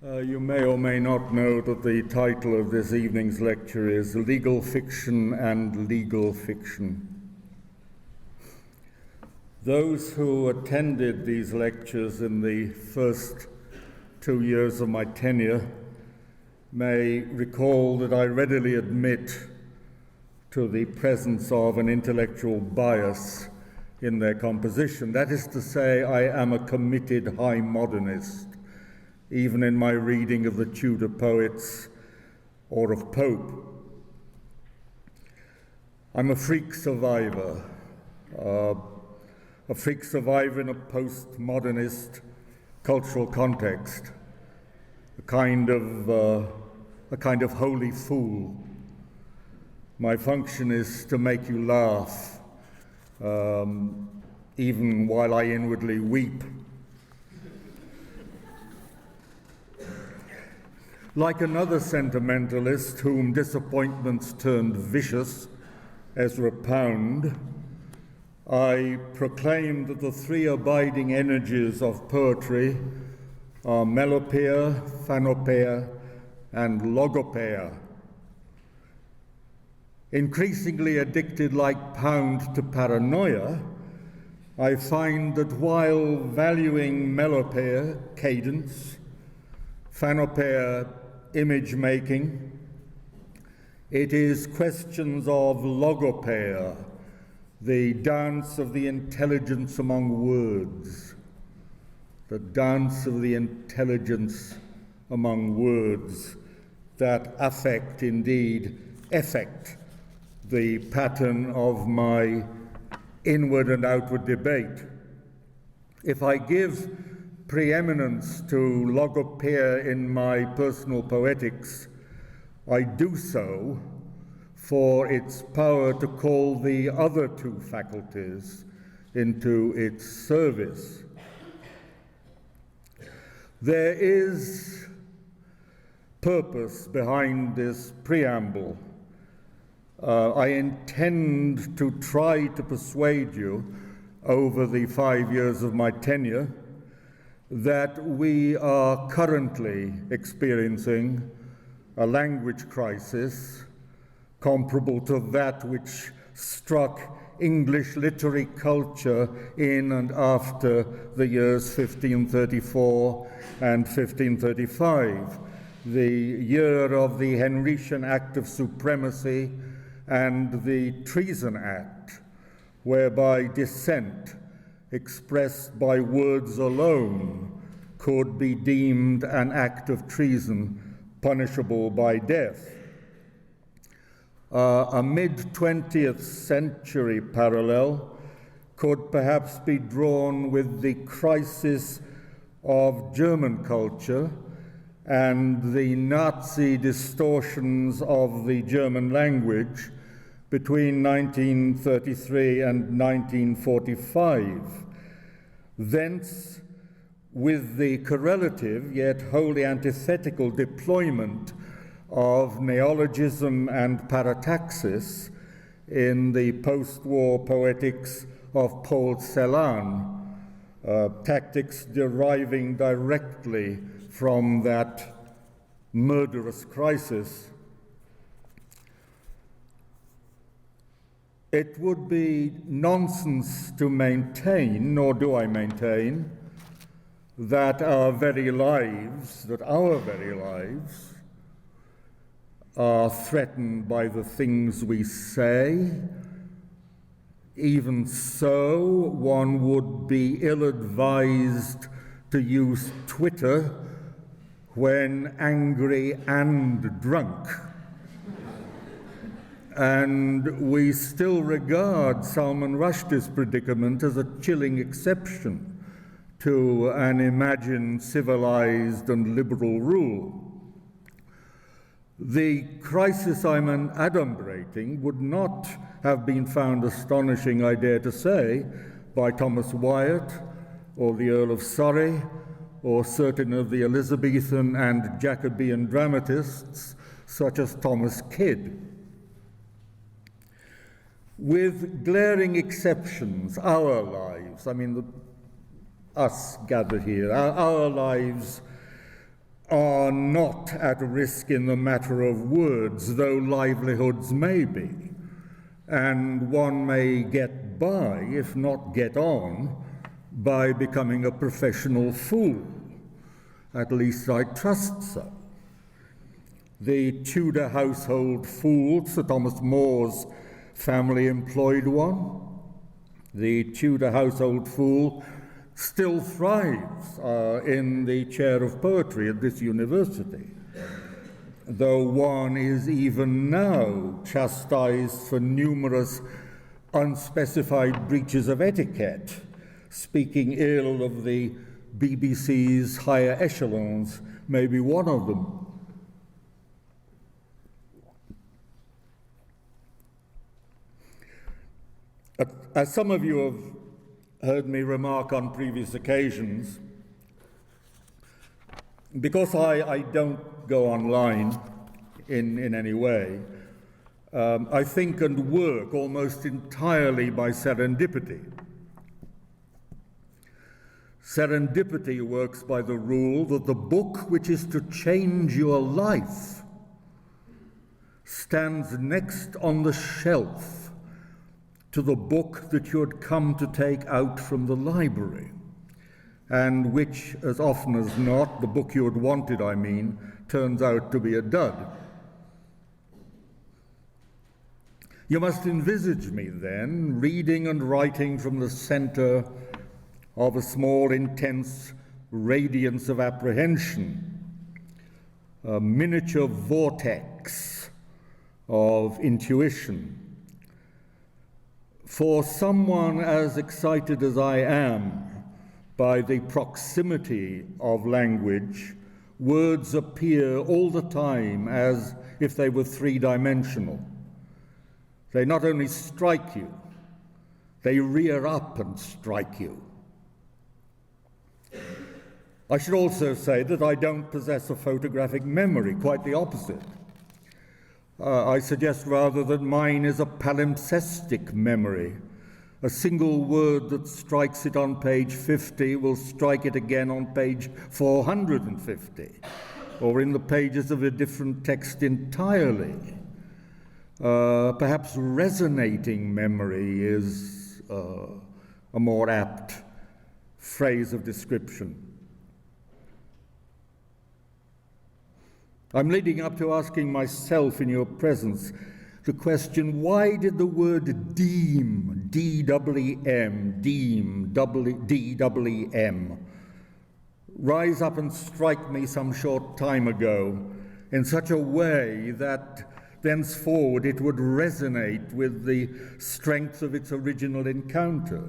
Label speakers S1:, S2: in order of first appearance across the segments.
S1: You may or may not know that the title of this evening's lecture is Legal Fiction and Legal Fiction. Those who attended these lectures in the first 2 years of my tenure may recall that I readily admit to the presence of an intellectual bias in their composition. That is to say, I am a committed high modernist, even in my reading of the Tudor poets or of Pope. I'm a freak survivor in a postmodernist cultural context, a kind of holy fool. My function is to make you laugh, even while I inwardly weep. Like another sentimentalist whom disappointments turned vicious, Ezra Pound, I proclaim that the three abiding energies of poetry are melopeia, phanopeia, and logopeia. Increasingly addicted like Pound to paranoia, I find that while valuing melopeia, cadence, phanopeia, image making, it is questions of logopeia, the dance of the intelligence among words, the dance of the intelligence among words that affect, indeed, effect the pattern of my inward and outward debate. If I give preeminence to logopeia in my personal poetics, I do so for its power to call the other two faculties into its service. There is purpose behind this preamble. I intend to try to persuade you over the 5 years of my tenure that we are currently experiencing a language crisis comparable to that which struck English literary culture in and after the years 1534 and 1535, the year of the Henrician Act of Supremacy and the Treason Act, whereby dissent expressed by words alone could be deemed an act of treason punishable by death. A mid-20th century parallel could perhaps be drawn with the crisis of German culture and the Nazi distortions of the German language between 1933 and 1945. Thence, with the correlative yet wholly antithetical deployment of neologism and parataxis in the post-war poetics of Paul Celan, tactics deriving directly from that murderous crisis. It would be nonsense to maintain, nor do I maintain, that our very lives are threatened by the things we say. Even so, one would be ill-advised to use Twitter when angry and drunk. And we still regard Salman Rushdie's predicament as a chilling exception to an imagined civilized and liberal rule. The crisis I'm adumbrating would not have been found astonishing, I dare to say, by Thomas Wyatt or the Earl of Surrey or certain of the Elizabethan and Jacobean dramatists such as Thomas Kyd. With glaring exceptions, our lives, us gathered here, our lives are not at risk in the matter of words, though livelihoods may be, and one may get by, if not get on, by becoming a professional fool. At least I trust so. The Tudor household fool, Sir Thomas More's family employed one. The Tudor household fool still thrives in the chair of poetry at this university, though one is even now chastised for numerous unspecified breaches of etiquette, speaking ill of the BBC's higher echelons may be one of them. As some of you have heard me remark on previous occasions, because I don't go online in any way, I think and work almost entirely by serendipity. Serendipity works by the rule that the book which is to change your life stands next on the shelf to the book that you had come to take out from the library, and which, as often as not, the book you had wanted, I mean, turns out to be a dud. You must envisage me then reading and writing from the center of a small, intense radiance of apprehension, a miniature vortex of intuition. For someone as excited as I am by the proximity of language, words appear all the time as if they were three-dimensional. They not only strike you, they rear up and strike you. I should also say that I don't possess a photographic memory, quite the opposite. I suggest rather that mine is a palimpsestic memory. A single word that strikes it on page 50 will strike it again on page 450, or in the pages of a different text entirely. Perhaps resonating memory is a more apt phrase of description. I'm leading up to asking myself in your presence the question, why did the word deem, D-E-E-M, deem, D-E-E-M, rise up and strike me some short time ago in such a way that thenceforward it would resonate with the strength of its original encounter?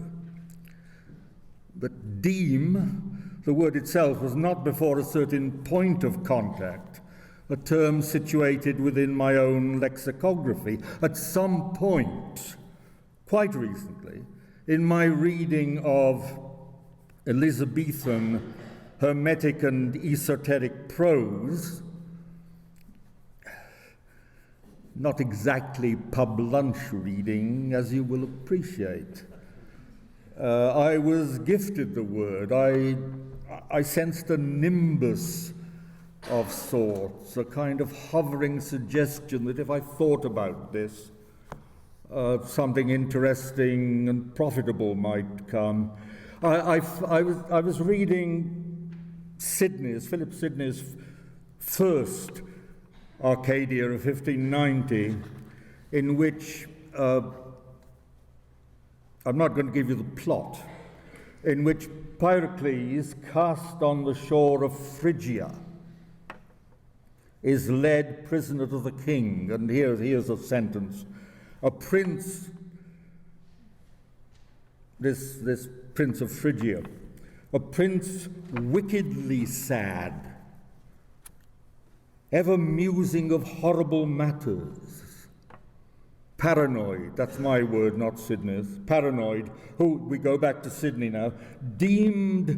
S1: But deem, the word itself, was not before a certain point of contact, a term situated within my own lexicography. At some point, quite recently, in my reading of Elizabethan Hermetic and esoteric prose, not exactly pub lunch reading, as you will appreciate, I was gifted the word. I sensed a nimbus of sorts, a kind of hovering suggestion that if I thought about this, something interesting and profitable might come. I was reading Philip Sidney's first Arcadia of 1590, in which, I'm not going to give you the plot, in which Pyrocles, cast on the shore of Phrygia, is led prisoner to the king. And here's a sentence. A prince, this prince of Phrygia, a prince wickedly sad, ever musing of horrible matters, paranoid, that's my word, not Sidney's, paranoid, who, we go back to Sidney now, deemed,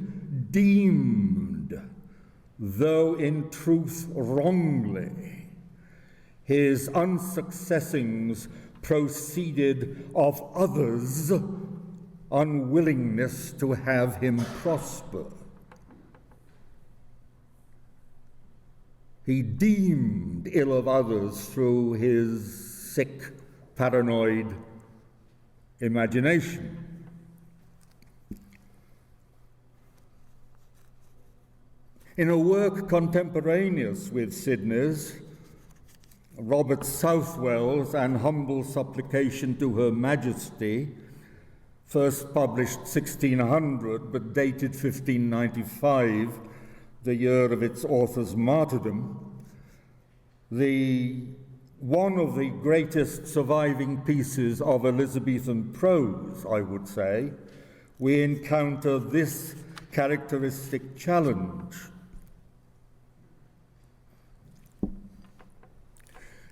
S1: though in truth wrongly, his unsuccessings proceeded of others' unwillingness to have him prosper. He deemed ill of others through his sick, paranoid imagination. In a work contemporaneous with Sidney's, Robert Southwell's An Humble Supplication to Her Majesty, first published 1600 but dated 1595, the year of its author's martyrdom, one of the greatest surviving pieces of Elizabethan prose, I would say, we encounter this characteristic challenge.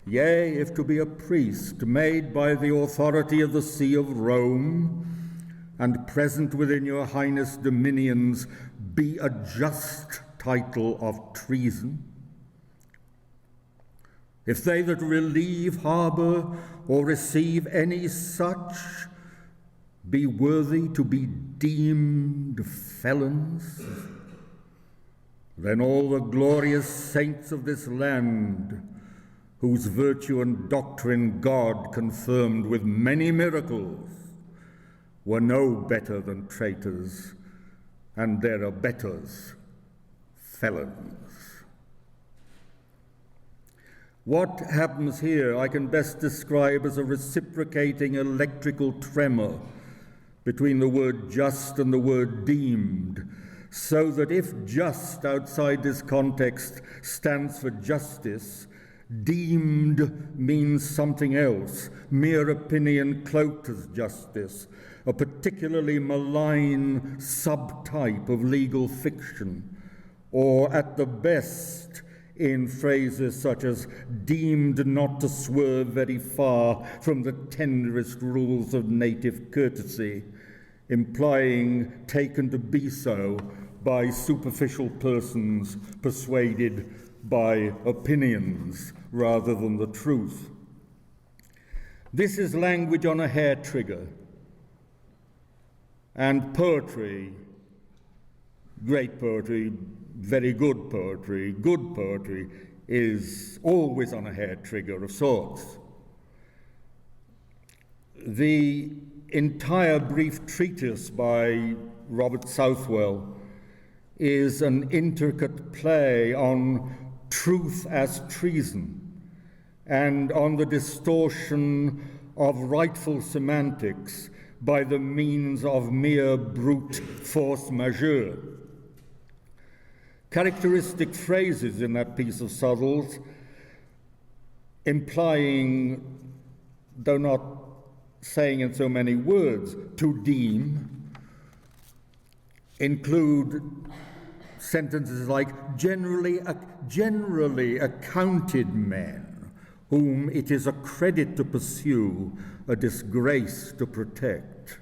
S1: Yea, if to be a priest made by the authority of the See of Rome, and present within your highness' dominions, be a just title of treason. If they that relieve, harbour, or receive any such, be worthy to be deemed felons, then all the glorious saints of this land, whose virtue and doctrine God confirmed with many miracles, were no better than traitors, and their abettors, felons. What happens here I can best describe as a reciprocating electrical tremor between the word just and the word deemed, so that if just outside this context stands for justice, deemed means something else, mere opinion cloaked as justice, a particularly malign subtype of legal fiction, or at the best in phrases such as deemed not to swerve very far from the tenderest rules of native courtesy, implying taken to be so by superficial persons persuaded by opinions rather than the truth. This is language on a hair trigger. And poetry, great poetry, very good poetry is always on a hair trigger of sorts. The entire brief treatise by Robert Southwell is an intricate play on truth as treason and on the distortion of rightful semantics by the means of mere brute force majeure. Characteristic phrases in that piece of Southwell's, implying, though not saying in so many words, to deem, include sentences like generally accounted men, whom it is a credit to pursue, a disgrace to protect,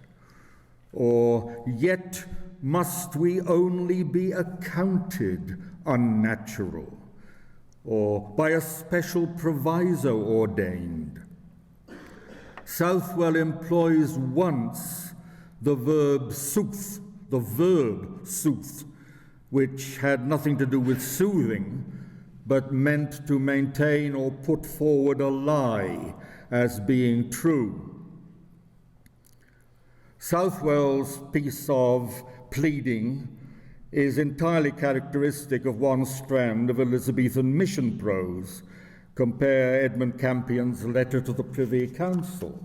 S1: or yet must we only be accounted unnatural, or by a special proviso ordained. Southwell employs once the verb sooth, which had nothing to do with soothing, but meant to maintain or put forward a lie as being true. Southwell's piece of pleading is entirely characteristic of one strand of Elizabethan mission prose. Compare Edmund Campion's letter to the Privy Council.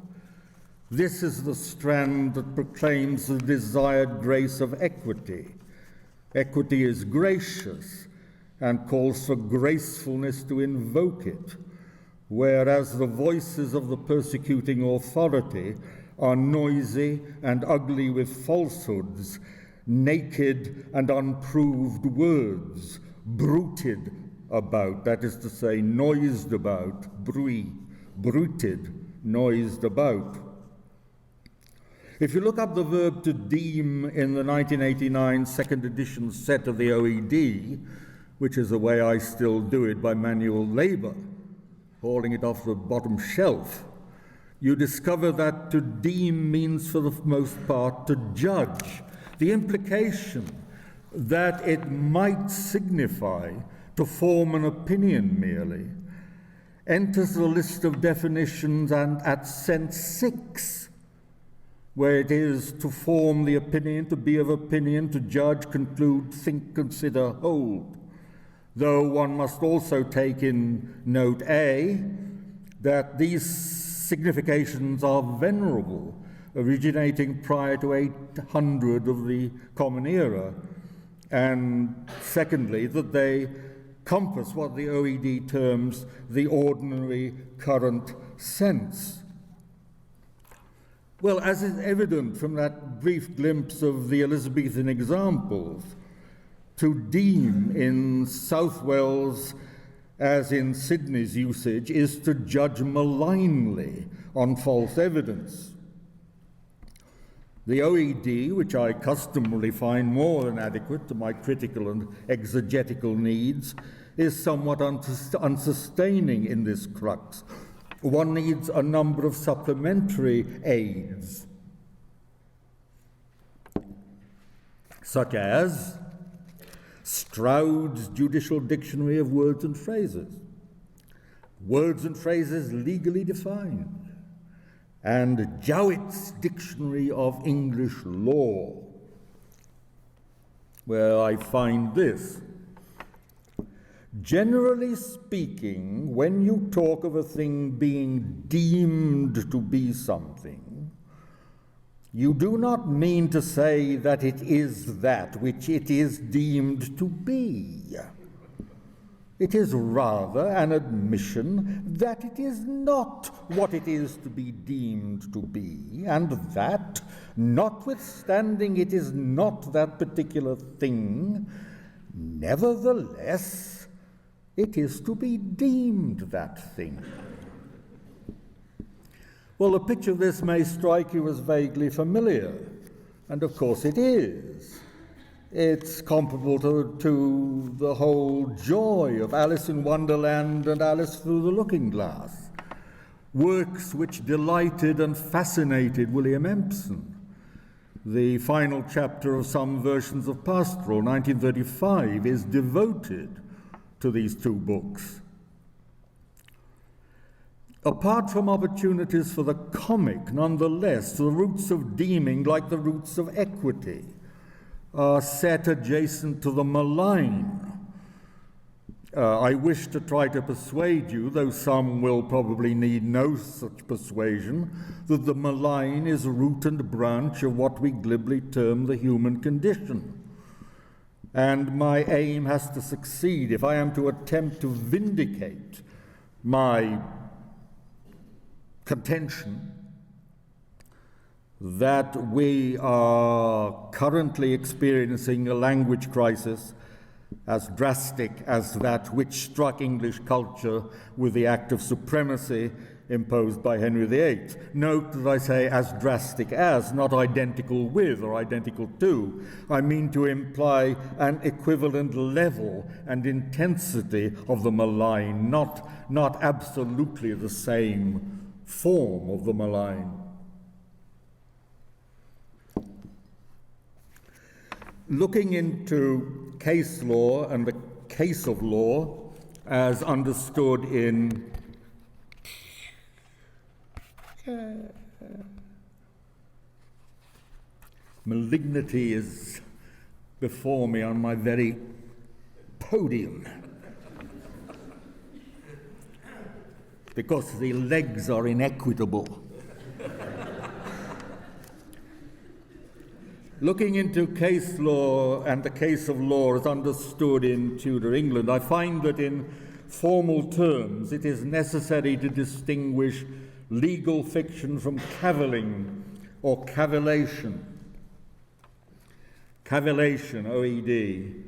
S1: This is the strand that proclaims the desired grace of equity. Equity is gracious and calls for gracefulness to invoke it, whereas the voices of the persecuting authority are noisy and ugly with falsehoods, naked and unproved words, bruited about, that is to say, noised about, bruited, noised about. If you look up the verb to deem in the 1989 second edition set of the OED, which is the way I still do it by manual labor, hauling it off the bottom shelf, you discover that to deem means for the most part to judge. The implication that it might signify to form an opinion merely, enters the list of definitions and at sense 6, where it is to form the opinion, to be of opinion, to judge, conclude, think, consider, hold. Though one must also take in note A that these significations are venerable, originating prior to 800 of the Common Era, and secondly, that they compass what the OED terms the ordinary current sense. Well, as is evident from that brief glimpse of the Elizabethan examples, to deem in South Wales, as in Sydney's usage, is to judge malignly on false evidence. The OED, which I customarily find more than adequate to my critical and exegetical needs, is somewhat unsustaining in this crux. One needs a number of supplementary aids, such as Stroud's Judicial Dictionary of Words and Phrases, Words and Phrases Legally Defined, and Jowett's Dictionary of English Law, where I find this. Generally speaking, when you talk of a thing being deemed to be something, you do not mean to say that it is that which it is deemed to be. It is rather an admission that it is not what it is to be deemed to be, and that, notwithstanding it is not that particular thing, nevertheless, it is to be deemed that thing. Well, the picture of this may strike you as vaguely familiar, and of course it is. It's comparable to the whole joy of Alice in Wonderland and Alice Through the Looking Glass, works which delighted and fascinated William Empson. The final chapter of some versions of Pastoral, 1935, is devoted to these two books. Apart from opportunities for the comic, nonetheless, the roots of deeming, like the roots of equity, are set adjacent to the malign. I wish to try to persuade you, though some will probably need no such persuasion, that the malign is root and branch of what we glibly term the human condition. And my aim has to succeed if I am to attempt to vindicate my contention that we are currently experiencing a language crisis as drastic as that which struck English culture with the Act of Supremacy imposed by Henry VIII. Note that I say as drastic as, not identical with or identical to. I mean to imply an equivalent level and intensity of the malign, not absolutely the same form of the malign. Looking into case law and the case of law as understood in malignity is before me on my very podium, because the legs are inequitable. Looking into case law and the case of law as understood in Tudor England, I find that in formal terms it is necessary to distinguish legal fiction from cavilling or cavallation. Cavallation, OED,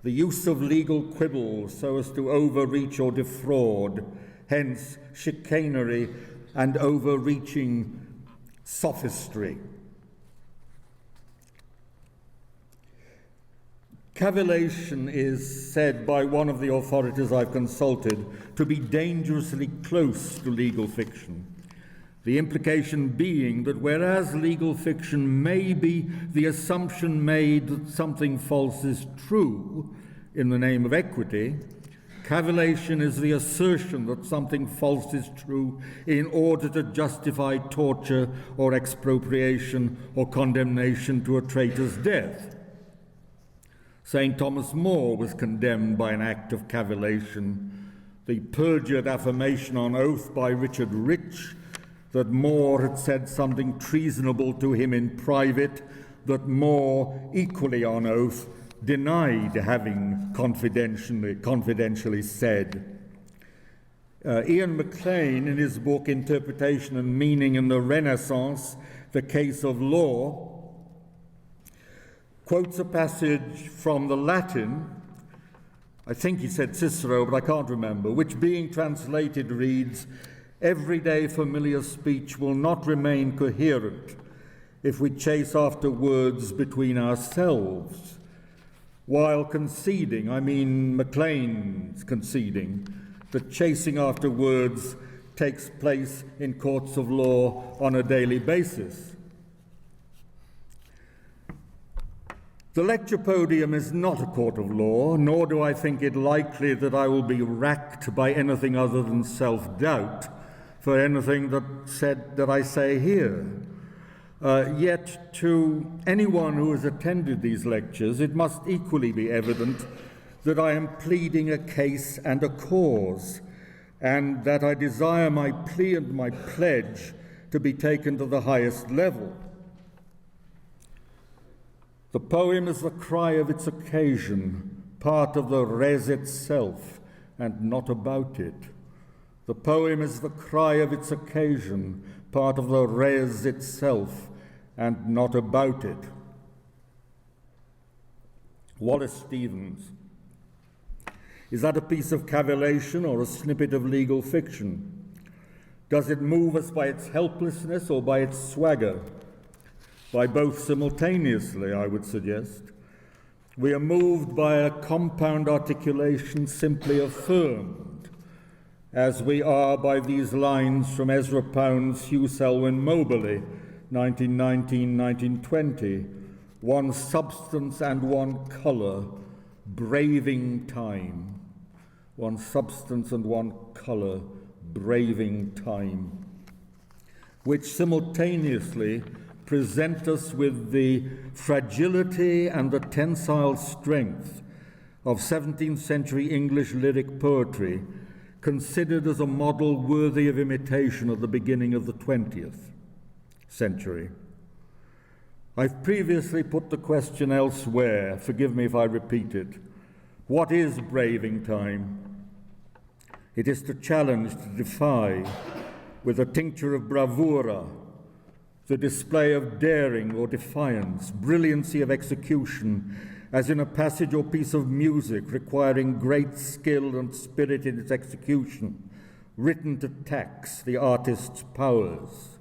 S1: the use of legal quibbles so as to overreach or defraud, hence chicanery and overreaching sophistry. Cavallation is said by one of the authorities I've consulted to be dangerously close to legal fiction. The implication being that whereas legal fiction may be the assumption made that something false is true in the name of equity, Cavallation is the assertion that something false is true in order to justify torture or expropriation or condemnation to a traitor's death. St. Thomas More was condemned by an act of cavallation, the perjured affirmation on oath by Richard Rich that More had said something treasonable to him in private that More, equally on oath, denied having confidentially said. Ian MacLean, in his book Interpretation and Meaning in the Renaissance, The Case of Law, quotes a passage from the Latin, I think he said Cicero, but I can't remember, which being translated reads, "Everyday familiar speech will not remain coherent if we chase after words between ourselves." While conceding, I mean MacLean's conceding, that chasing after words takes place in courts of law on a daily basis. The lecture podium is not a court of law, nor do I think it likely that I will be racked by anything other than self-doubt for anything that I say here. Yet to anyone who has attended these lectures, it must equally be evident that I am pleading a case and a cause, and that I desire my plea and my pledge to be taken to the highest level. The poem is the cry of its occasion, part of the res itself, and not about it. The poem is the cry of its occasion, part of the res itself, and not about it. Wallace Stevens. Is that a piece of cavillation or a snippet of legal fiction? Does it move us by its helplessness or by its swagger? By both simultaneously, I would suggest. We are moved by a compound articulation simply affirmed, as we are by these lines from Ezra Pound's Hugh Selwyn Moberly, 1919-1920, one substance and one colour, braving time. One substance and one colour, braving time, which simultaneously present us with the fragility and the tensile strength of 17th century English lyric poetry, considered as a model worthy of imitation at the beginning of the 20th century. I've previously put the question elsewhere, forgive me if I repeat it. What is braving time? It is to challenge, to defy, with a tincture of bravura, the display of daring or defiance, brilliancy of execution, as in a passage or piece of music requiring great skill and spirit in its execution, written to tax the artist's powers.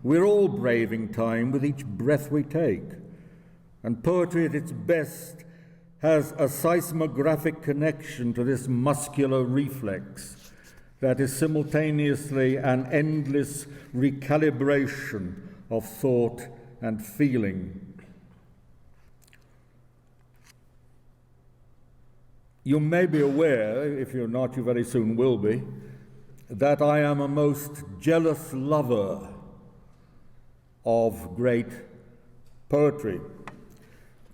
S1: We're all braving time with each breath we take, and poetry at its best has a seismographic connection to this muscular reflex that is simultaneously an endless recalibration of thought and feeling. You may be aware, if you're not, you very soon will be, that I am a most jealous lover of great poetry,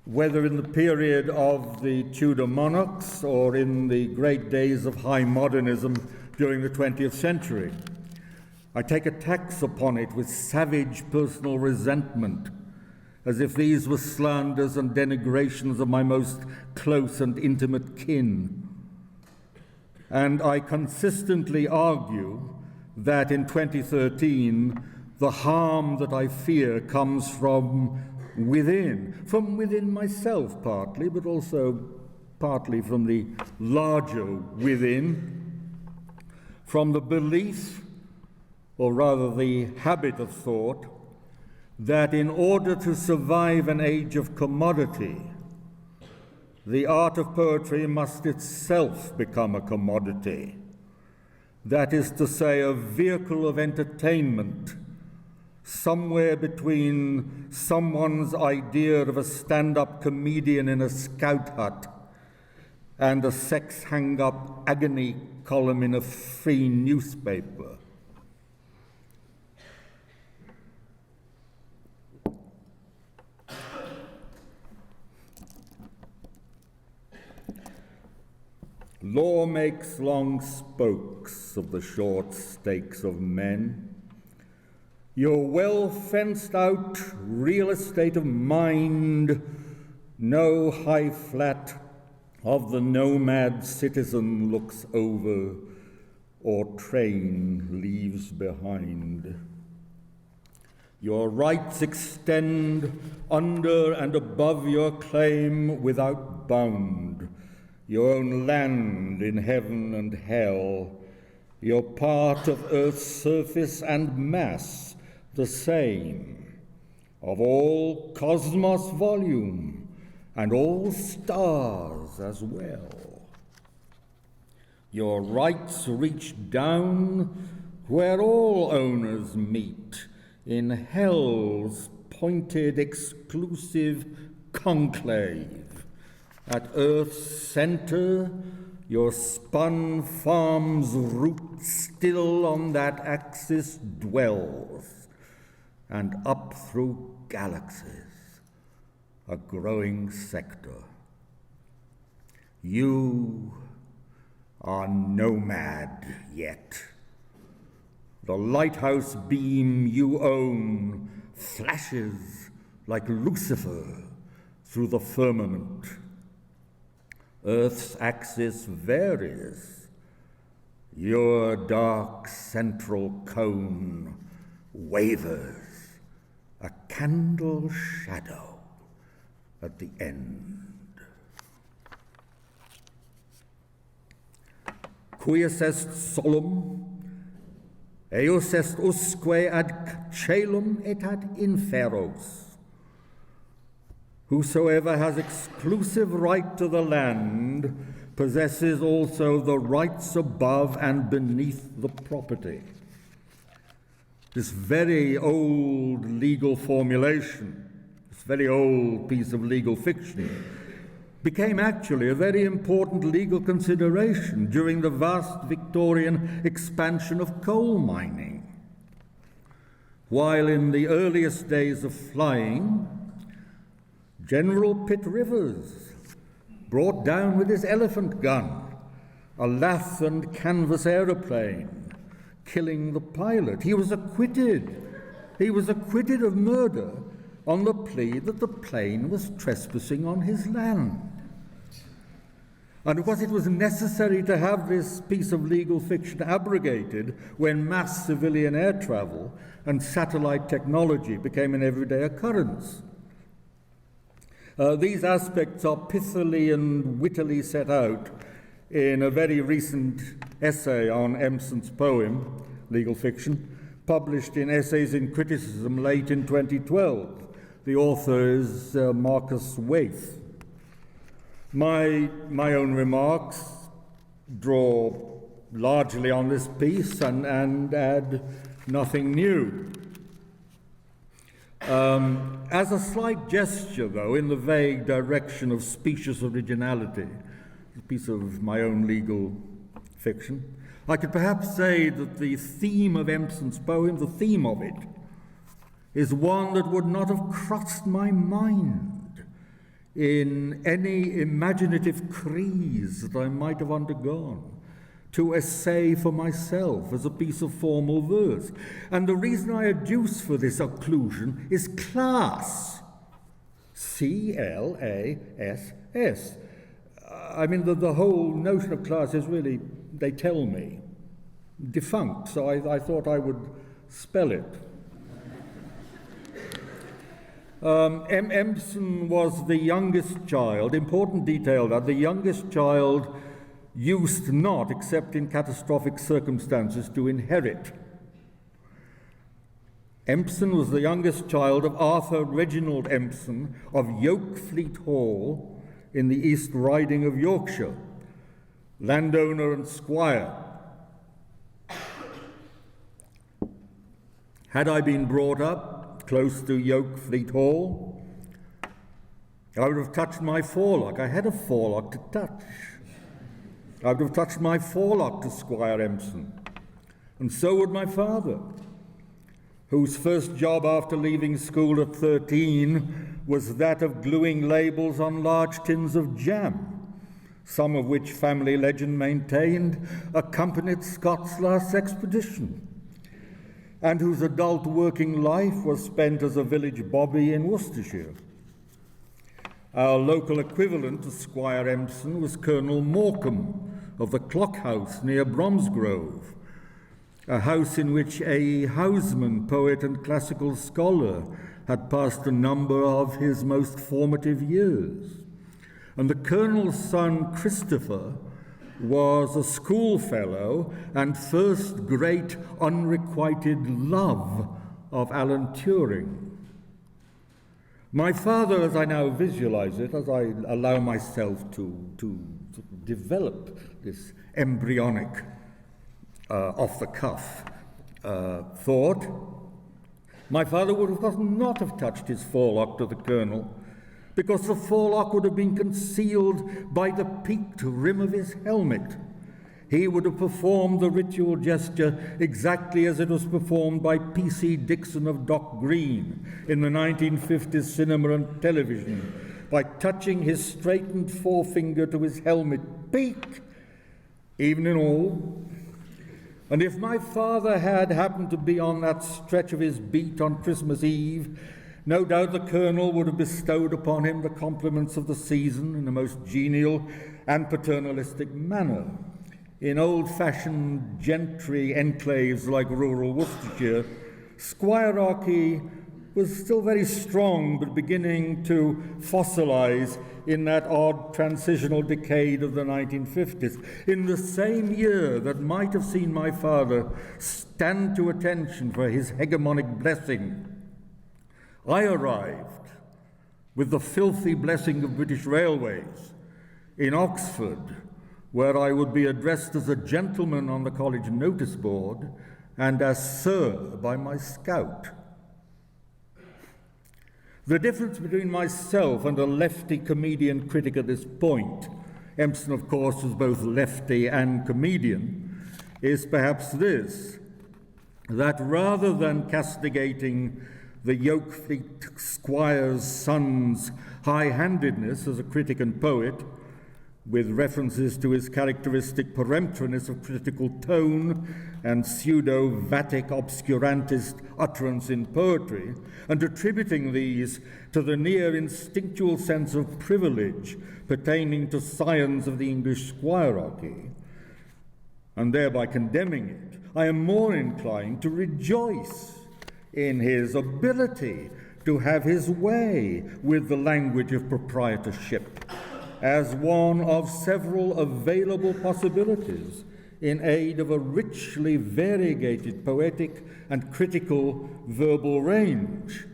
S1: whether in the period of the Tudor monarchs or in the great days of high modernism during the 20th century. I take a tax upon it with savage personal resentment, as if these were slanders and denigrations of my most close and intimate kin. And I consistently argue that in 2013, the harm that I fear comes from within myself partly, but also partly from the larger within, from the belief, or rather the habit of thought, that in order to survive an age of commodity, the art of poetry must itself become a commodity. That is to say, a vehicle of entertainment, somewhere between someone's idea of a stand-up comedian in a scout hut and a sex hang-up agony column in a free newspaper. Law makes long spokes of the short stakes of men. Your well-fenced-out real estate of mind, no high flat of the nomad citizen looks over or train leaves behind. Your rights extend under and above your claim without bound, your own land in heaven and hell, your part of earth's surface and mass the same, of all cosmos volume and all stars as well. Your rights reach down where all owners meet, in hell's pointed exclusive conclave. At earth's center, your spun farm's root still on that axis dwells, and up through galaxies, a growing sector. You are nomad yet. The lighthouse beam you own flashes like Lucifer through the firmament. Earth's axis varies. Your dark central cone wavers, a candle shadow at the end. Quies est solum, eos est usque ad caelum et ad inferos. Whosoever has exclusive right to the land possesses also the rights above and beneath the property. This very old legal formulation, this very old piece of legal fiction, became actually a very important legal consideration during the vast Victorian expansion of coal mining. While in the earliest days of flying, General Pitt Rivers brought down with his elephant gun a lath and canvas aeroplane, killing the pilot. He was acquitted. He was acquitted of murder on the plea that the plane was trespassing on his land. And because it was necessary to have this piece of legal fiction abrogated when mass civilian air travel and satellite technology became an everyday occurrence. These aspects are pithily and wittily set out in a very recent essay on Empson's poem, Legal Fiction, published in Essays in Criticism late in 2012. The author is Marcus Waith. My own remarks draw largely on this piece and add nothing new. As a slight gesture, though, in the vague direction of specious originality, a piece of my own legal fiction, I could perhaps say that the theme of Empson's poem, the theme of it, is one that would not have crossed my mind in any imaginative cruise that I might have undergone to essay for myself as a piece of formal verse. And the reason I adduce for this occlusion is class. C-L-A-S-S. I mean, the whole notion of class is really, they tell me, defunct, so I thought I would spell it. Empson was the youngest child, important detail that, the youngest child used not, except in catastrophic circumstances, to inherit. Empson was the youngest child of Arthur Reginald Empson of Yokefleet Hall in the East Riding of Yorkshire, landowner and squire. Had I been brought up close to Yokefleet Hall, I would have touched my forelock. I had a forelock to touch. I would have touched my forelock to Squire Empson, and so would my father, whose first job after leaving school at 13 was that of gluing labels on large tins of jam, some of which family legend maintained accompanied Scott's last expedition, and whose adult working life was spent as a village bobby in Worcestershire. Our local equivalent to Squire Empson was Colonel Morecambe of the Clock House near Bromsgrove, a house in which A. Houseman, poet and classical scholar, had passed a number of his most formative years. And the Colonel's son, Christopher, was a schoolfellow and first great unrequited love of Alan Turing. My father, as I now visualize it, as I allow myself to develop this embryonic, off-the-cuff thought, my father would of course not have touched his forelock to the Colonel, because the forelock would have been concealed by the peaked rim of his helmet. He would have performed the ritual gesture exactly as it was performed by P.C. Dixon of Dock Green in the 1950s cinema and television, by touching his straightened forefinger to his helmet peak, even in all. And if my father had happened to be on that stretch of his beat on Christmas Eve, no doubt the Colonel would have bestowed upon him the compliments of the season in a most genial and paternalistic manner. In old-fashioned gentry enclaves like rural Worcestershire, Squierarchy was still very strong, but beginning to fossilize in that odd transitional decade of the 1950s. In the same year that might have seen my father stand to attention for his hegemonic blessing, I arrived with the filthy blessing of British Railways in Oxford, where I would be addressed as a gentleman on the college notice board and as sir by my scout. The difference between myself and a lefty comedian critic at this point, Empson of course was both lefty and comedian, is perhaps this, that rather than castigating the Yokefleet squire's son's high-handedness as a critic and poet, with references to his characteristic peremptoriness of critical tone and pseudo-vatic obscurantist utterance in poetry, and attributing these to the near instinctual sense of privilege pertaining to scions of the English squierarchy, and thereby condemning it, I am more inclined to rejoice in his ability to have his way with the language of proprietorship as one of several available possibilities in aid of a richly variegated poetic and critical verbal range.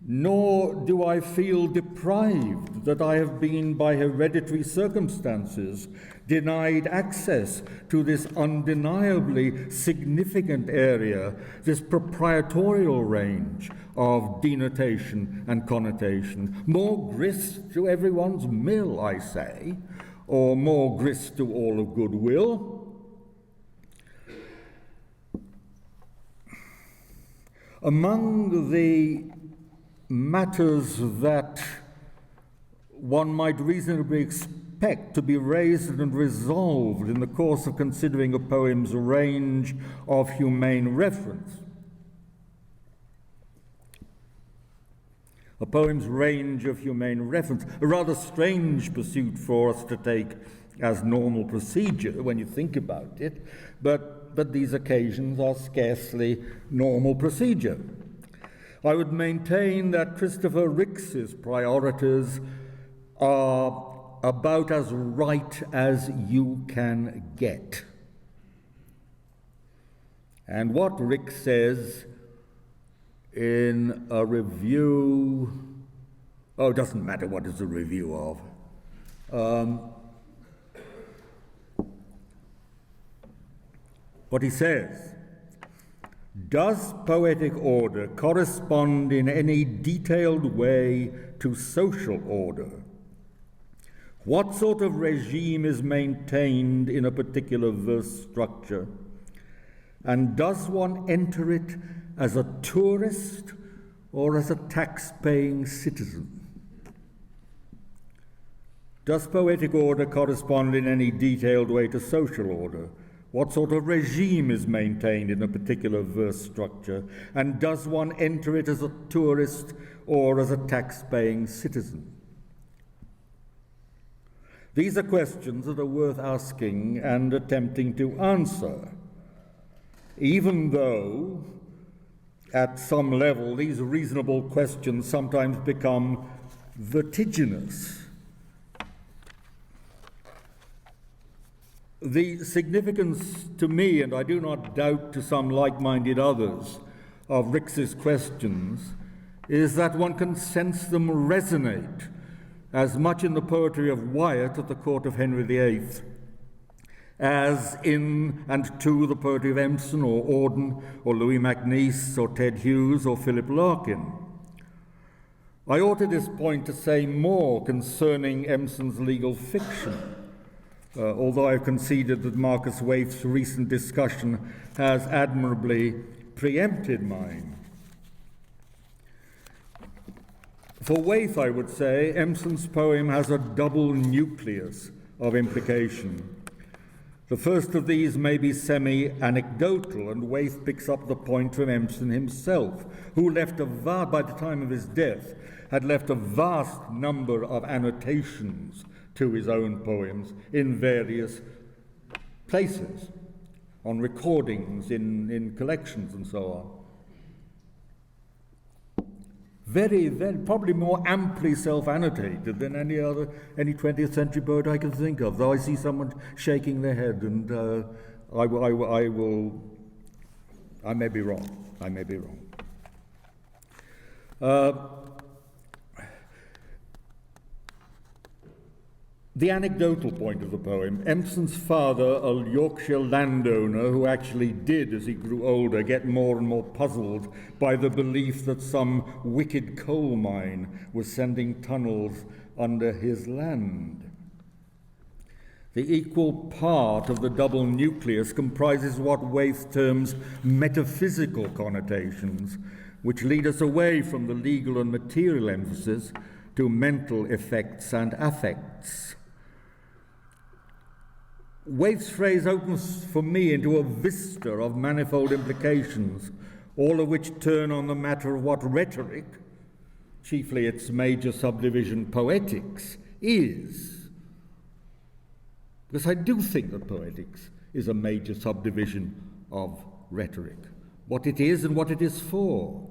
S1: Nor do I feel deprived that I have been, by hereditary circumstances, denied access to this undeniably significant area, this proprietorial range of denotation and connotation. More grist to everyone's mill, I say, or more grist to all of goodwill. Among the matters that one might reasonably expect to be raised and resolved in the course of considering a poem's range of humane reference. A poem's range of humane reference, a rather strange pursuit for us to take as normal procedure when you think about it, but these occasions are scarcely normal procedure. I would maintain that Christopher Ricks's priorities are about as right as you can get. And what Rick says in a review, it doesn't matter what it's a review of. What he says: does poetic order correspond in any detailed way to social order? What sort of regime is maintained in a particular verse structure? And does one enter it as a tourist or as a tax-paying citizen? Does poetic order correspond in any detailed way to social order? What sort of regime is maintained in a particular verse structure? And does one enter it as a tourist or as a tax-paying citizen? These are questions that are worth asking and attempting to answer, even though, at some level, these reasonable questions sometimes become vertiginous. The significance to me, and I do not doubt to some like-minded others, of Rix's questions is that one can sense them resonate as much in the poetry of Wyatt at the court of Henry VIII as in and to the poetry of Empson or Auden or Louis MacNeice or Ted Hughes or Philip Larkin. I ought at this point to say more concerning Empson's legal fiction, although I've conceded that Marcus Waith's recent discussion has admirably preempted mine. For Waith, I would say, Empson's poem has a double nucleus of implication. The first of these may be semi-anecdotal, and Waith picks up the point from Empson himself, who left by the time of his death, had left a vast number of annotations to his own poems in various places, on recordings, in collections, and so on. Very, probably more amply self-annotated than any 20th century poet I can think of, though I see someone shaking their head, and I may be wrong. The anecdotal point of the poem, Empson's father, a Yorkshire landowner who actually did, as he grew older, get more and more puzzled by the belief that some wicked coal mine was sending tunnels under his land. The equal part of the double nucleus comprises what Waith terms metaphysical connotations, which lead us away from the legal and material emphasis to mental effects and affects. Waith's phrase opens for me into a vista of manifold implications, all of which turn on the matter of what rhetoric, chiefly its major subdivision poetics, is. Because I do think that poetics is a major subdivision of rhetoric, what it is and what it is for.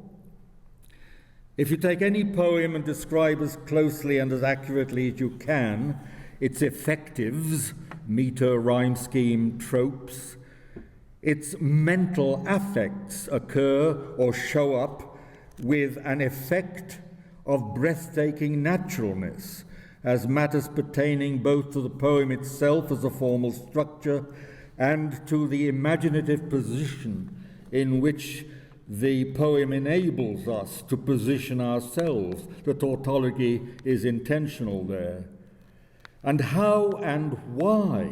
S1: If you take any poem and describe as closely and as accurately as you can its effectives, meter, rhyme scheme, tropes, its mental affects occur or show up with an effect of breathtaking naturalness as matters pertaining both to the poem itself as a formal structure and to the imaginative position in which the poem enables us to position ourselves. The tautology is intentional there. And how and why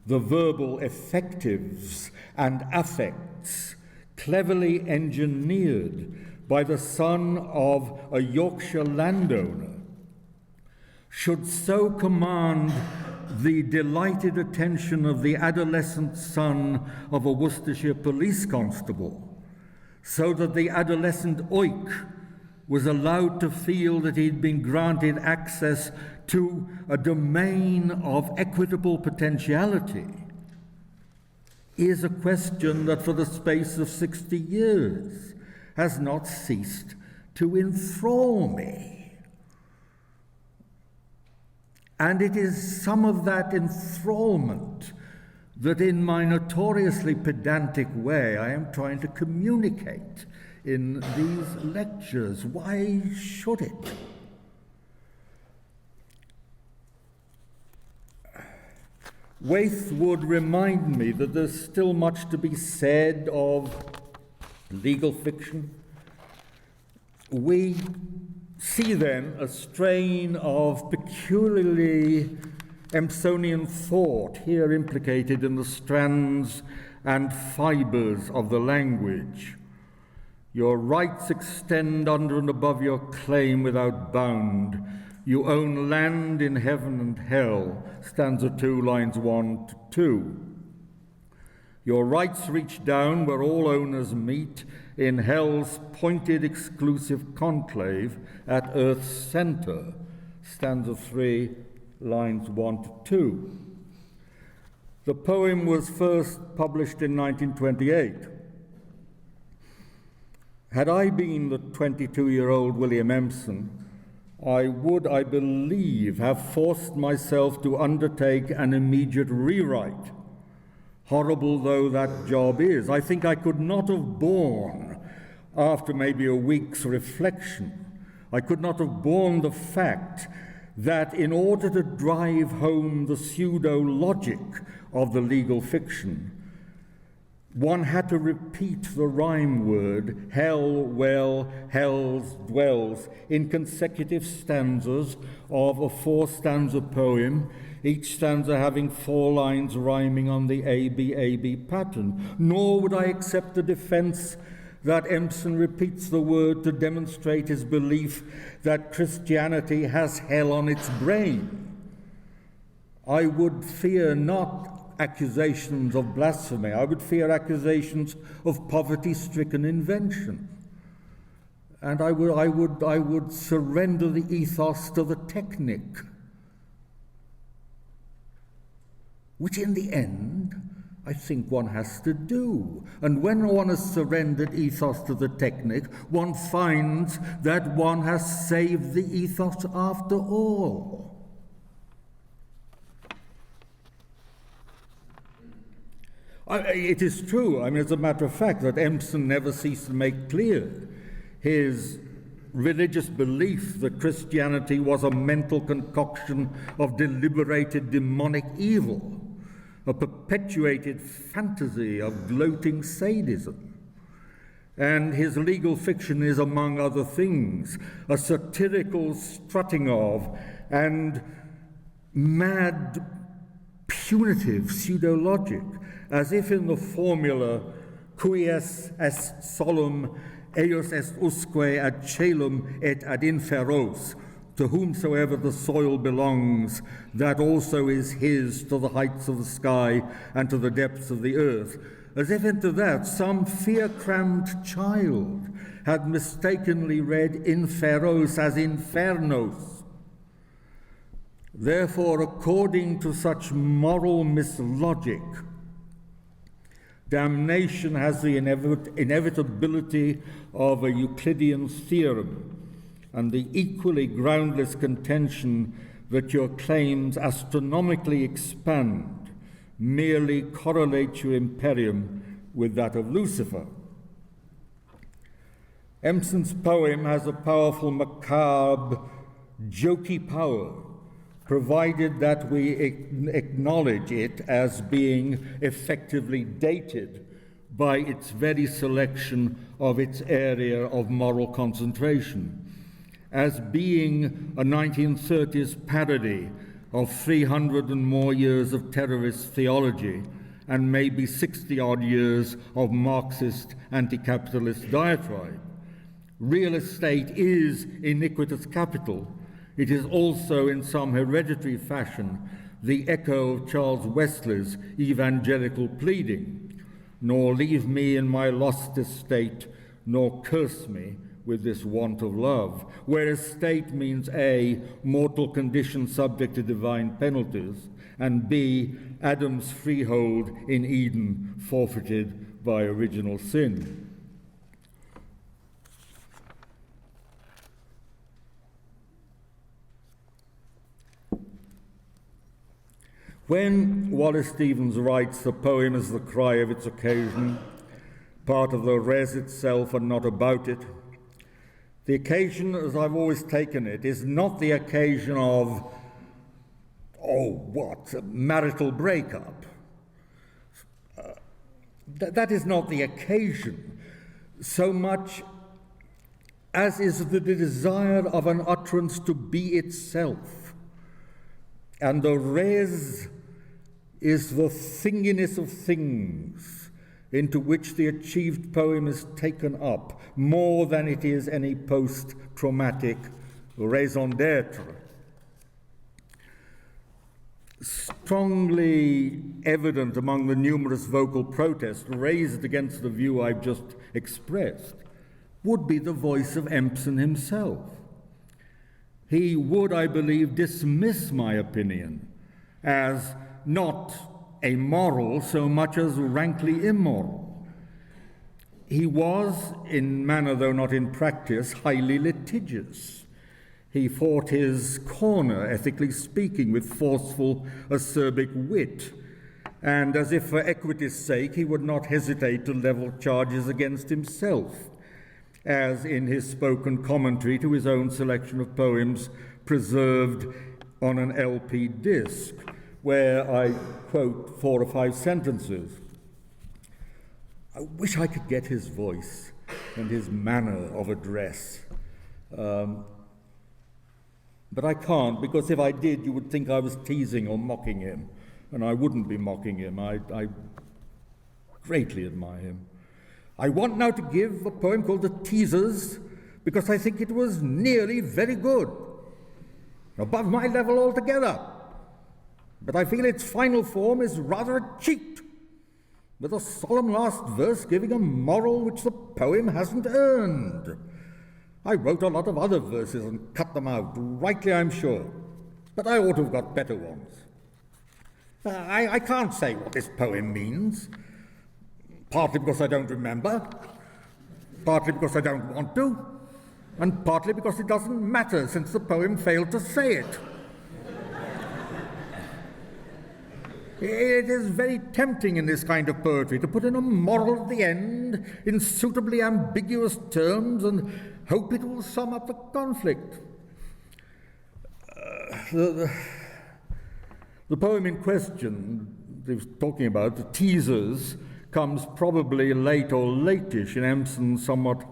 S1: the verbal effectives and affects, cleverly engineered by the son of a Yorkshire landowner, should so command the delighted attention of the adolescent son of a Worcestershire police constable, so that the adolescent oik was allowed to feel that he'd been granted access to a domain of equitable potentiality, is a question that for the space of 60 years has not ceased to enthrall me. And it is some of that enthrallment that in my notoriously pedantic way I am trying to communicate in these lectures. Why should it? Waith would remind me that there's still much to be said of legal fiction. We see then a strain of peculiarly Empsonian thought here implicated in the strands and fibres of the language. Your rights extend under and above your claim without bound. You own land in heaven and hell, stanza 2, lines 1 to 2. Your rights reach down where all owners meet in hell's pointed exclusive conclave at earth's center, stanza 3, lines 1 to 2. The poem was first published in 1928. Had I been the 22-year-old William Empson, I would, I believe, have forced myself to undertake an immediate rewrite, horrible though that job is. I think I could not have borne, after maybe a week's reflection, I could not have borne the fact that in order to drive home the pseudo-logic of the legal fiction, one had to repeat the rhyme word, hell, well, hells, dwells, in consecutive stanzas of a 4-stanza poem, each stanza having 4 lines rhyming on the A-B pattern. Nor would I accept the defense that Empson repeats the word to demonstrate his belief that Christianity has hell on its brain. I would fear not accusations of blasphemy. I would fear accusations of poverty-stricken invention. And I would surrender the ethos to the technic, which in the end, I think one has to do. And when one has surrendered ethos to the technic, one finds that one has saved the ethos after all. It is true, as a matter of fact, that Empson never ceased to make clear his religious belief that Christianity was a mental concoction of deliberated demonic evil, a perpetuated fantasy of gloating sadism. And his legal fiction is, among other things, a satirical strutting of and mad, punitive pseudo-logic, as if in the formula quies est solum eius est usque ad caelum et ad inferos, to whomsoever the soil belongs, that also is his to the heights of the sky and to the depths of the earth, as if into that some fear-crammed child had mistakenly read inferos as infernos. Therefore, according to such moral mislogic, damnation has the inevitability of a Euclidean theorem, and the equally groundless contention that your claims astronomically expand merely correlate your imperium with that of Lucifer. Empson's poem has a powerful, macabre, jokey power, provided that we acknowledge it as being effectively dated by its very selection of its area of moral concentration, as being a 1930s parody of 300 and more years of terrorist theology and maybe 60-odd years of Marxist anti-capitalist diatribe. Real estate is iniquitous capital. It is also, in some hereditary fashion, the echo of Charles Wesley's evangelical pleading, nor leave me in my lost estate, nor curse me with this want of love, where estate means A, mortal condition subject to divine penalties, and B, Adam's freehold in Eden forfeited by original sin. When Wallace Stevens writes, the poem is the cry of its occasion, part of the res itself and not about it, the occasion, as I've always taken it, is not the occasion of, a marital breakup. That is not the occasion, so much as is the desire of an utterance to be itself, and the res is the thinginess of things into which the achieved poem is taken up, more than it is any post-traumatic raison d'etre. Strongly evident among the numerous vocal protests raised against the view I've just expressed would be the voice of Empson himself. He would, I believe, dismiss my opinion as not amoral so much as rankly immoral. He was, in manner though not in practice, highly litigious. He fought his corner, ethically speaking, with forceful, acerbic wit, and as if for equity's sake he would not hesitate to level charges against himself, as in his spoken commentary to his own selection of poems preserved on an LP disc, where I quote 4 or 5 sentences. I wish I could get his voice and his manner of address. But I can't, because if I did, you would think I was teasing or mocking him, and I wouldn't be mocking him. I greatly admire him. I want now to give a poem called The Teasers, because I think it was nearly very good, above my level altogether. But I feel its final form is rather a cheat, with a solemn last verse giving a moral which the poem hasn't earned. I wrote a lot of other verses and cut them out, rightly I'm sure, but I ought to have got better ones. I can't say what this poem means, partly because I don't remember, partly because I don't want to, and partly because it doesn't matter since the poem failed to say it. It is very tempting in this kind of poetry to put in a moral at the end in suitably ambiguous terms and hope it will sum up the conflict. The poem in question, he was talking about, The Teasers, comes probably late or latish in Empson's somewhat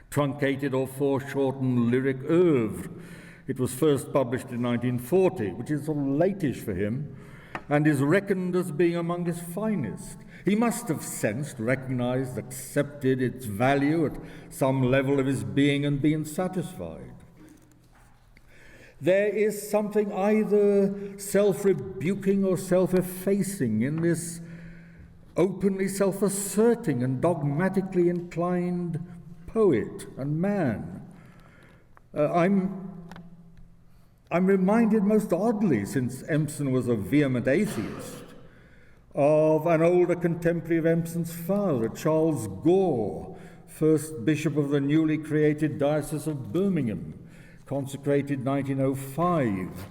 S1: truncated or foreshortened lyric oeuvre. It was first published in 1940, which is sort of latish for him, and is reckoned as being among his finest. He must have sensed, recognized, accepted its value at some level of his being and been satisfied. There is something either self-rebuking or self-effacing in this openly self-asserting and dogmatically inclined poet and man. I'm reminded most oddly, since Empson was a vehement atheist, of an older contemporary of Empson's father, Charles Gore, first bishop of the newly created Diocese of Birmingham, consecrated 1905,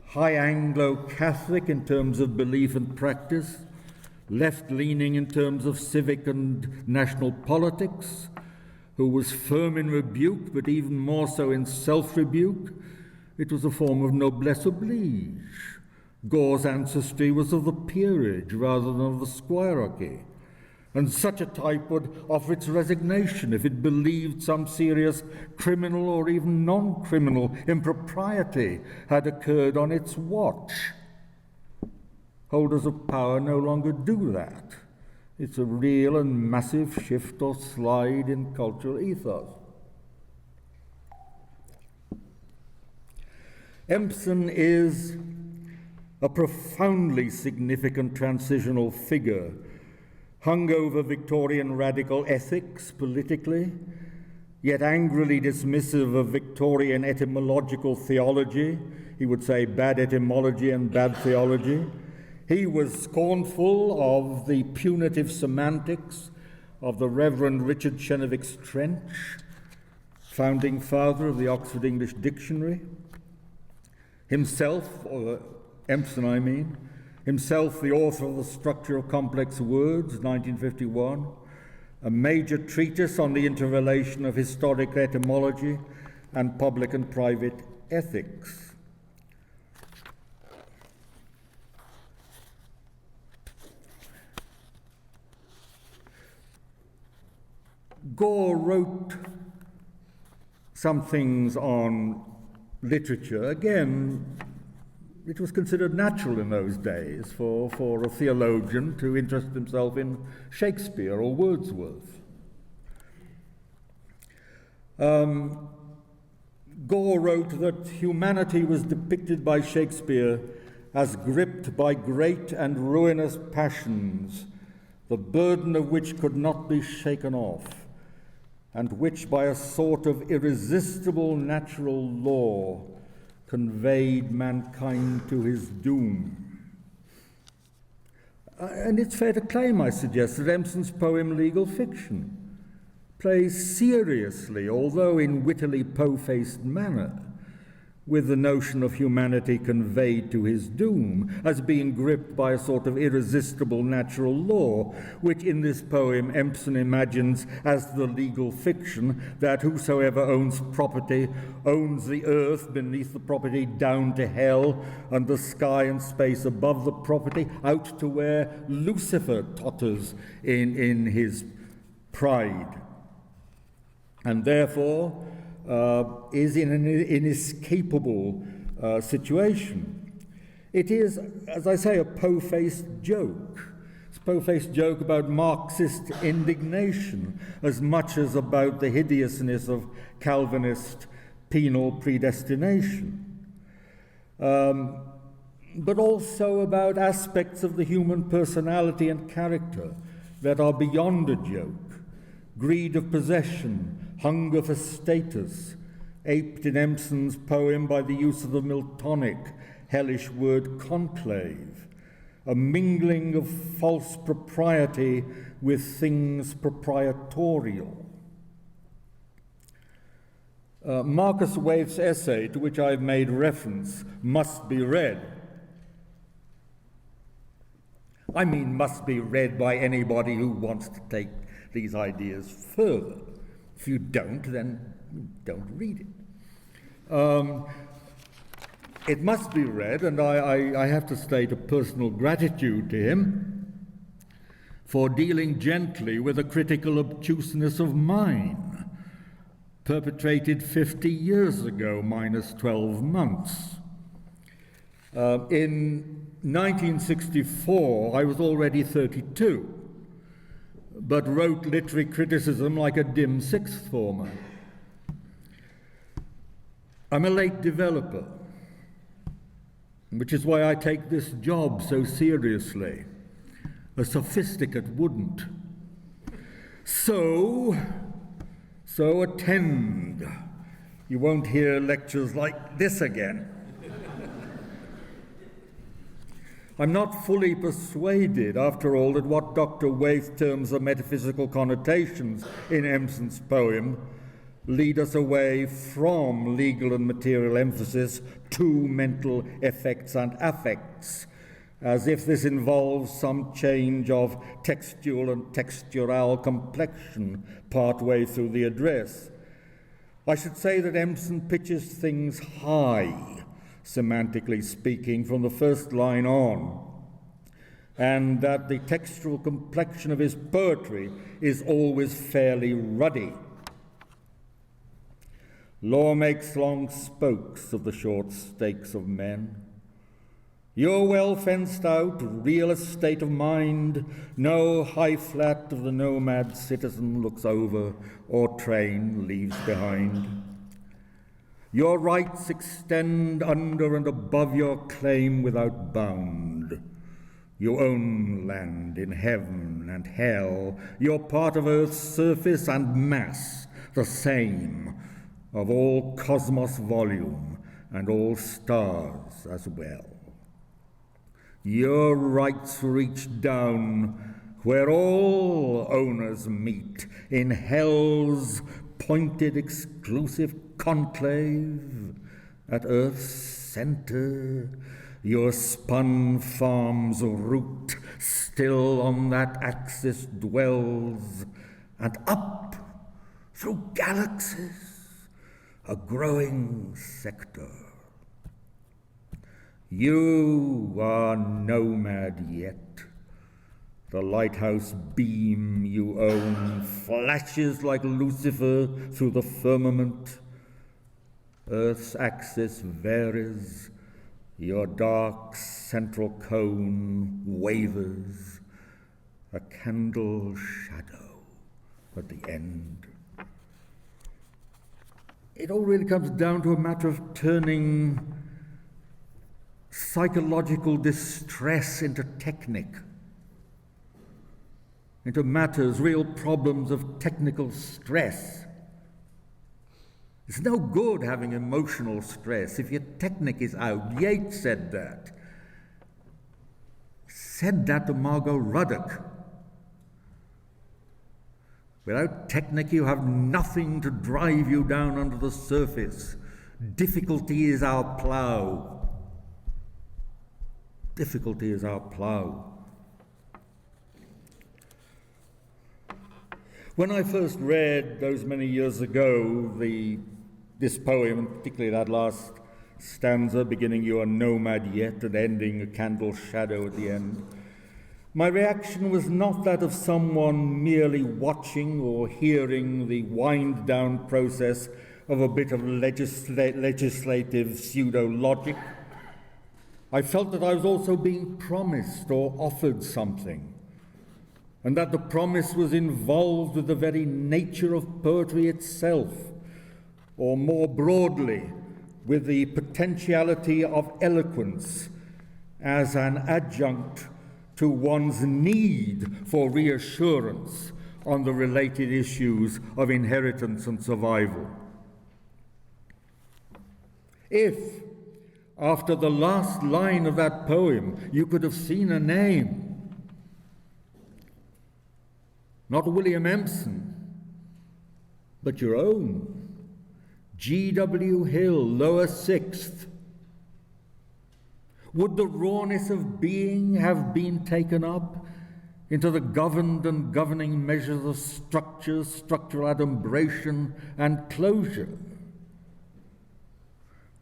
S1: high Anglo-Catholic in terms of belief and practice, left-leaning in terms of civic and national politics, who was firm in rebuke, but even more so in self-rebuke. It was a form of noblesse oblige. Gore's ancestry was of the peerage rather than of the squierarchy, and such a type would offer its resignation if it believed some serious criminal or even non-criminal impropriety had occurred on its watch. Holders of power no longer do that. It's a real and massive shift or slide in cultural ethos. Empson is a profoundly significant transitional figure, hung over Victorian radical ethics politically, yet angrily dismissive of Victorian etymological theology. He would say bad etymology and bad theology. He was scornful of the punitive semantics of the Reverend Richard Chenevix's Trench, founding father of the Oxford English Dictionary. Himself, or Empson I mean, himself the author of The Structure of Complex Words, 1951, a major treatise on the interrelation of historic etymology and public and private ethics. Gore wrote some things on literature. Again, it was considered natural in those days for a theologian to interest himself in Shakespeare or Wordsworth. Gore wrote that humanity was depicted by Shakespeare as gripped by great and ruinous passions, the burden of which could not be shaken off, and which by a sort of irresistible natural law conveyed mankind to his doom. And it's fair to claim, I suggest, that Empson's poem Legal Fiction plays seriously, although in wittily po-faced manner, with the notion of humanity conveyed to his doom as being gripped by a sort of irresistible natural law, which in this poem Empson imagines as the legal fiction that whosoever owns property owns the earth beneath the property down to hell, and the sky and space above the property out to where Lucifer totters in his pride, and therefore is in an inescapable situation. It is, as I say, a po-faced joke. It's a po-faced joke about Marxist indignation as much as about the hideousness of Calvinist penal predestination, but also about aspects of the human personality and character that are beyond a joke: greed of possession, hunger for status, aped in Empson's poem by the use of the Miltonic, hellish word conclave, a mingling of false propriety with things proprietorial. Marcus Waith's essay, to which I've made reference, must be read. I mean, must be read by anybody who wants to take these ideas further. If you don't, then don't read it. It must be read, and I have to state a personal gratitude to him for dealing gently with a critical obtuseness of mine, perpetrated 50 years ago, minus 12 months. In 1964, I was already 32. But wrote literary criticism like a dim sixth former. I'm a late developer, which is why I take this job so seriously. A sophisticate wouldn't. So attend. You won't hear lectures like this again. I'm not fully persuaded, after all, that what Dr. Waith terms the metaphysical connotations in Empson's poem lead us away from legal and material emphasis to mental effects and affects, as if this involves some change of textual and textural complexion partway through the address. I should say that Empson pitches things high, semantically speaking, from the first line on, and that the textural complexion of his poetry is always fairly ruddy. Law makes long spokes of the short stakes of men. Your well fenced out, real estate of mind, no high flat of the nomad citizen looks over or train leaves behind. Your rights extend under and above your claim without bound. You own land in heaven and hell, you're part of Earth's surface and mass, the same, of all cosmos volume and all stars as well. Your rights reach down where all owners meet, in hell's pointed exclusive conclave, at Earth's center, your spun farm's root still on that axis dwells, and up through galaxies a growing sector. You are nomad yet. The lighthouse beam you own flashes like Lucifer through the firmament, Earth's axis varies, your dark central cone wavers, a candle shadow at the end. It all really comes down to a matter of turning psychological distress into technic, into matters, real problems of technical stress. It's no good having emotional stress if your technic is out. Yeats said that. He said that to Margot Ruddock. Without technic, you have nothing to drive you down under the surface. Difficulty is our plough. Difficulty is our plough. When I first read, those many years ago, this poem, and particularly that last stanza, beginning "You are nomad yet" and ending "a candle shadow" at the end, my reaction was not that of someone merely watching or hearing the wind-down process of a bit of legislative pseudo-logic. I felt that I was also being promised or offered something, and that the promise was involved with the very nature of poetry itself, or more broadly, with the potentiality of eloquence as an adjunct to one's need for reassurance on the related issues of inheritance and survival. If, after the last line of that poem, you could have seen a name, not William Empson, but your own, G.W. Hill, lower sixth, would the rawness of being have been taken up into the governed and governing measures of structure, structural adumbration, and closure?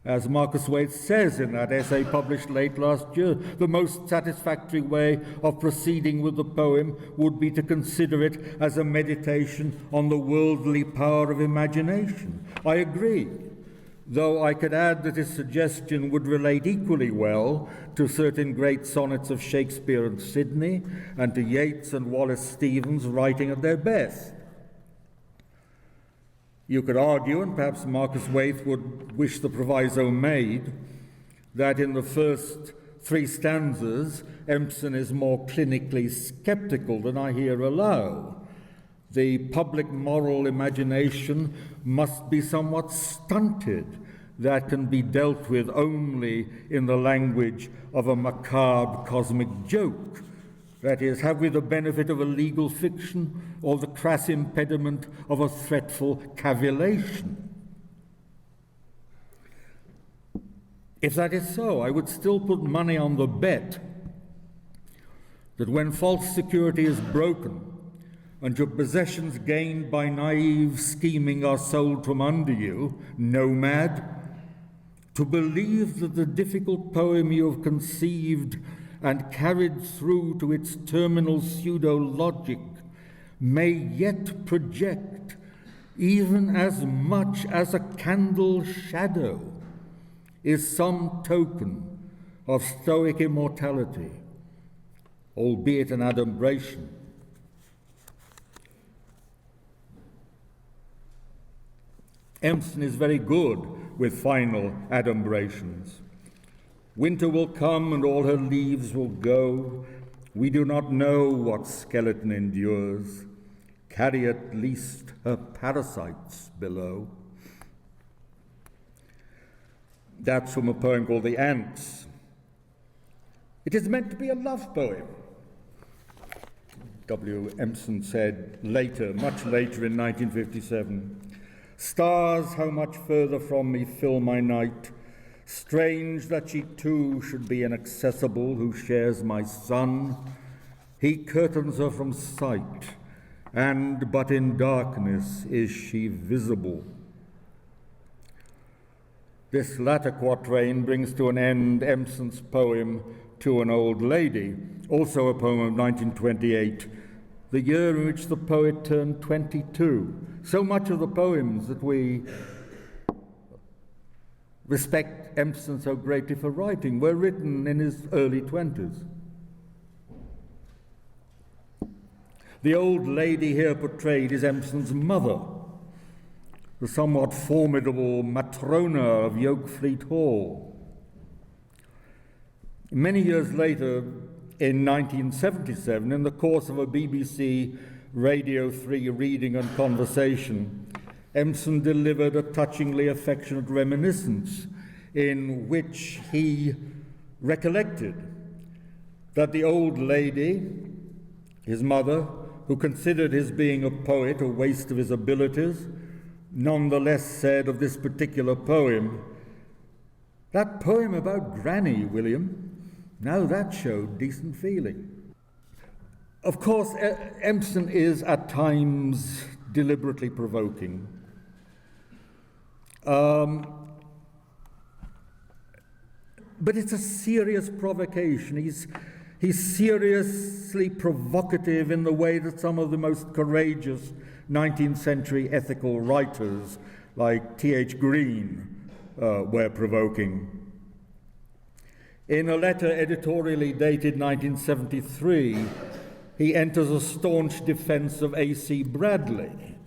S1: As Marcus Waite says in that essay published late last year, the most satisfactory way of proceeding with the poem would be to consider it as a meditation on the worldly power of imagination. I agree, though I could add that his suggestion would relate equally well to certain great sonnets of Shakespeare and Sidney, and to Yeats and Wallace Stevens writing at their best. You could argue, and perhaps Marcus Waite would wish the proviso made, that in the first three stanzas, Empson is more clinically skeptical than I here allow. The public moral imagination must be somewhat stunted. That can be dealt with only in the language of a macabre cosmic joke. That is, have we the benefit of a legal fiction or the crass impediment of a threatful cavillation? If that is so, I would still put money on the bet that when false security is broken and your possessions gained by naive scheming are sold from under you, nomad, to believe that the difficult poem you have conceived and carried through to its terminal pseudo-logic may yet project even as much as a candle shadow is some token of Stoic immortality, albeit an adumbration. Empson is very good with final adumbrations. Winter will come and all her leaves will go. We do not know what skeleton endures. Carry at least her parasites below. That's from a poem called The Ants. It is meant to be a love poem, W. Empson said later, much later in 1957. Stars, how much further from me fill my night. Strange that she too should be inaccessible, who shares my sun. He curtains her from sight, and but in darkness is she visible. This latter quatrain brings to an end Empson's poem To an Old Lady, also a poem of 1928, the year in which the poet turned 22. So much of the poems that we respect Empson so greatly for writing were written in his early 20s. The old lady here portrayed is Empson's mother, the somewhat formidable matrona of Yokefleet Hall. Many years later, in 1977, in the course of a BBC Radio 3 reading and conversation, Empson delivered a touchingly affectionate reminiscence in which he recollected that the old lady, his mother, who considered his being a poet a waste of his abilities, nonetheless said of this particular poem, "That poem about Granny, William, now that showed decent feeling." Of course, Empson is at times deliberately provoking. But it's a serious provocation. He's seriously provocative in the way that some of the most courageous 19th century ethical writers, like T.H. Green, were provoking. In a letter editorially dated 1973, he enters a staunch defense of A.C. Bradley,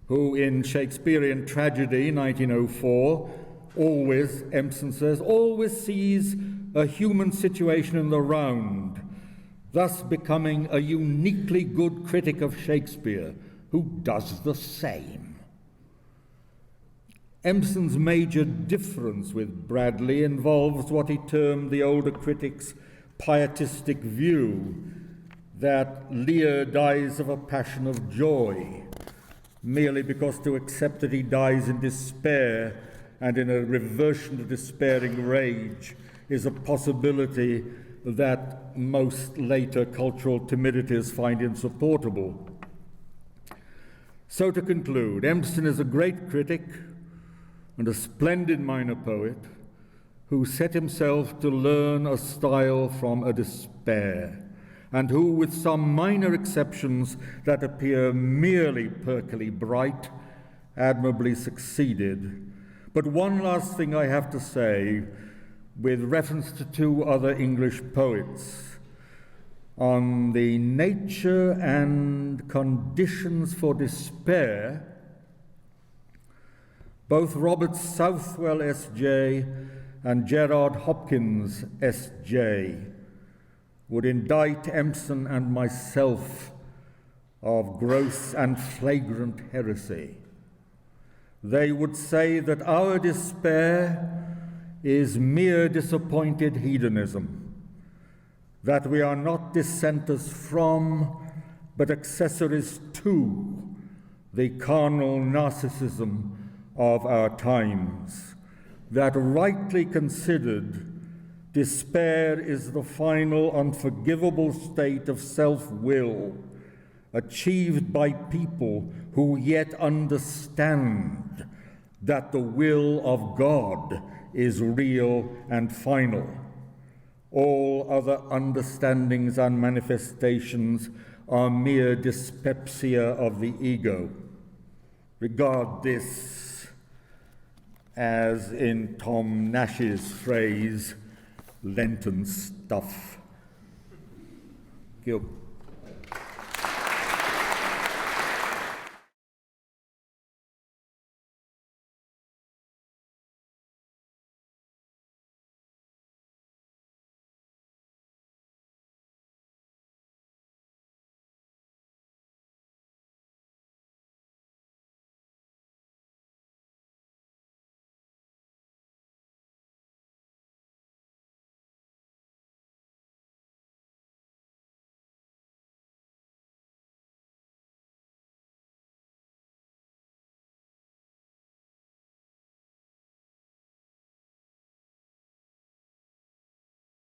S1: who in Shakespearean Tragedy, 1904, always, Empson says, always sees a human situation in the round, thus becoming a uniquely good critic of Shakespeare, who does the same. Empson's major difference with Bradley involves what he termed the older critics' pietistic view that Lear dies of a passion of joy, merely because to accept that he dies in despair and in a reversion to despairing rage is a possibility that most later cultural timidities find insupportable. So to conclude, Empson is a great critic and a splendid minor poet who set himself to learn a style from a despair, and who, with some minor exceptions that appear merely perkily bright, admirably succeeded. But one last thing I have to say, with reference to two other English poets, on the nature and conditions for despair. Both Robert Southwell, S.J., and Gerard Hopkins, S.J., would indict Empson and myself of gross and flagrant heresy. They would say that our despair is mere disappointed hedonism, that we are not dissenters from, but accessories to the carnal narcissism of our times, that rightly considered, despair is the final unforgivable state of self-will achieved by people who yet understand that the will of God is real and final. All other understandings and manifestations are mere dyspepsia of the ego. Regard this as, in Tom Nash's phrase, Lenten stuff. Thank you.